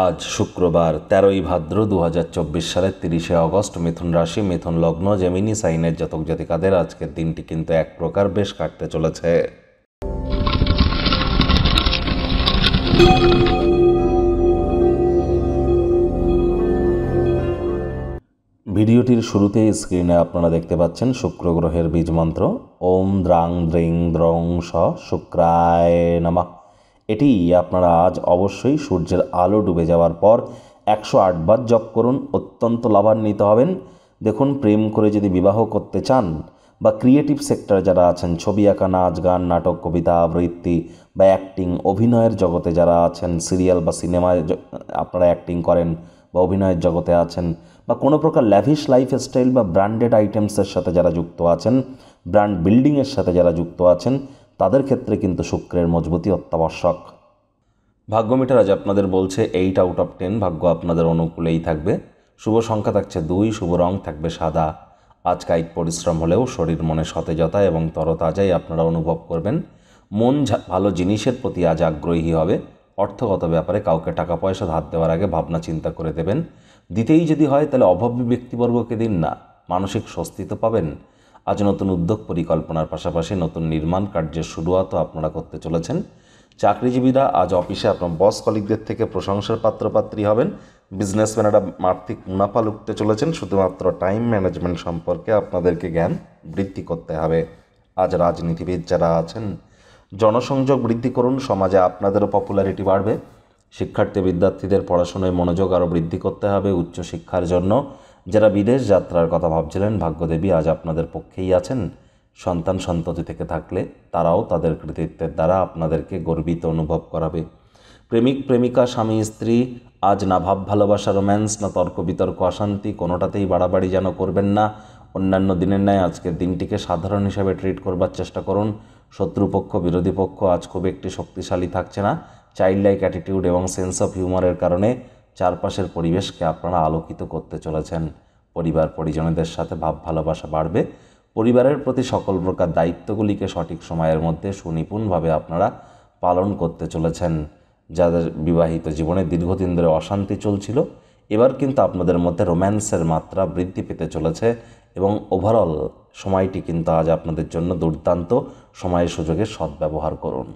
আজ শুক্রবার 13ই ভাদ্র 2024 সালের 30শে অগস্ট। মিথুন রাশি, মিথুন লগ্ন, জেমিনি সাইনের জাতক জাতিকাদের আজকের দিনটি কিন্তু এক প্রকার বেশ কাটতে চলেছে। ভিডিওটির শুরুতেই স্ক্রিনে আপনারা দেখতে পাচ্ছেন শুক্র গ্রহের বীজ মন্ত্র ওম দ্রাং দ্রিং দ্রং স শুক্রায় নমঃ। এটি আপনারা আজ অবশ্যই সূর্যের আলো ডুবে যাওয়ার পর 108 বার জপ করুন, অত্যন্ত লাভান্বিত হবেন। দেখুন, প্রেম করে যদি বিবাহ করতে চান বা ক্রিয়েটিভ সেক্টরে যারা আছেন, ছবি আঁকা, নাচ গান, নাটক, কবিতা আবৃত্তি বা অ্যাক্টিং, অভিনয়ের জগতে যারা আছেন, সিরিয়াল বা সিনেমায় আপনারা অ্যাক্টিং করেন বা অভিনয়ের জগতে আছেন, বা কোনো প্রকার ল্যাভিশ লাইফস্টাইল বা ব্র্যান্ডেড আইটেমসের সাথে যারা যুক্ত আছেন, ব্র্যান্ড বিল্ডিংয়ের সাথে যারা যুক্ত আছেন, তাদের ক্ষেত্রে কিন্তু শুক্রের মজবুতি অত্যাবশ্যক। ভাগ্যমিটার আজ আপনাদের বলছে 8 আউট অফ 10, ভাগ্য আপনাদের অনুকূলেই থাকবে। শুভ সংখ্যা থাকছে 2, শুভ রং থাকবে সাদা। আজ কায়িক পরিশ্রম হলেও শরীর মনে সতেজতা এবং তরতাজাই আপনারা অনুভব করবেন। মন ভালো জিনিসের প্রতি আজ আগ্রহী হবে। অর্থগত ব্যাপারে কাউকে টাকা পয়সা ধার দেওয়ার আগে ভাবনা চিন্তা করে দেবেন। দিতেই যদি হয় তাহলে অভাবী ব্যক্তিবর্গকে দিন না, মানসিক স্বস্তি তো পাবেন। আজ নতুন উদ্যোগ পরিকল্পনার পাশাপাশি নতুন নির্মাণ কার্যের শুরুয়াতও আপনারা করতে চলেছেন। চাকরিজীবীরা আজ অফিসে আপনার বস কলিগদের থেকে প্রশংসার পাত্রপাত্রী হবেন। বিজনেসম্যানেরা আর্থিক মুনাফা লুটতে চলেছেন। শুধুমাত্র টাইম ম্যানেজমেন্ট সম্পর্কে আপনাদেরকে জ্ঞান বৃদ্ধি করতে হবে। আজ রাজনীতিবিদ যারা আছেন, জনসংযোগ বৃদ্ধি করুন, সমাজে আপনাদেরও পপুলারিটি বাড়বে। শিক্ষার্থী বিদ্যার্থীদের পড়াশোনায় মনোযোগ আরও বৃদ্ধি করতে হবে। উচ্চশিক্ষার জন্য যারা বিদেশ যাত্রার কথা ভাবছিলেন, ভাগ্যদেবী আজ আপনাদের পক্ষেই আছেন। সন্তান সন্ততি থেকে থাকলে তারাও তাদের কৃতিত্বের দ্বারা আপনাদেরকে গর্বিত অনুভব করাবে। প্রেমিক প্রেমিকা, স্বামী স্ত্রী আজ না ভাব ভালোবাসা, রোম্যান্স, না তর্ক বিতর্ক, অশান্তি, কোনোটাতেই বাড়াবাড়ি যেন করবেন না। অন্যান্য দিনের ন্যায় আজকের দিনটিকে সাধারণ হিসাবে ট্রিট করবার চেষ্টা করুন। শত্রুপক্ষ, বিরোধী পক্ষ আজ খুব একটি শক্তিশালী থাকছে না। চাইল্ড লাইক অ্যাটিটিউড এবং সেন্স অফ হিউমারের কারণে চারপাশের পরিবেশকে আপনারা আলোকিত করতে চলেছেন। পরিবার পরিজনদের সাথে ভাব ভালোবাসা বাড়বে। পরিবারের প্রতি সকল প্রকার দায়িত্বগুলিকে সঠিক সময়ের মধ্যে সুনিপুণভাবে আপনারা পালন করতে চলেছেন। যাদের বিবাহিত জীবনে দীর্ঘদিন ধরে অশান্তি চলছিল, এবার কিন্তু আপনাদের মধ্যে রোম্যান্সের মাত্রা বৃদ্ধি পেতে চলেছে এবং ওভারঅল সময়টি কিন্তু আজ আপনাদের জন্য দুর্দান্ত। সময় সুযোগের সদ্ব্যবহার করুন।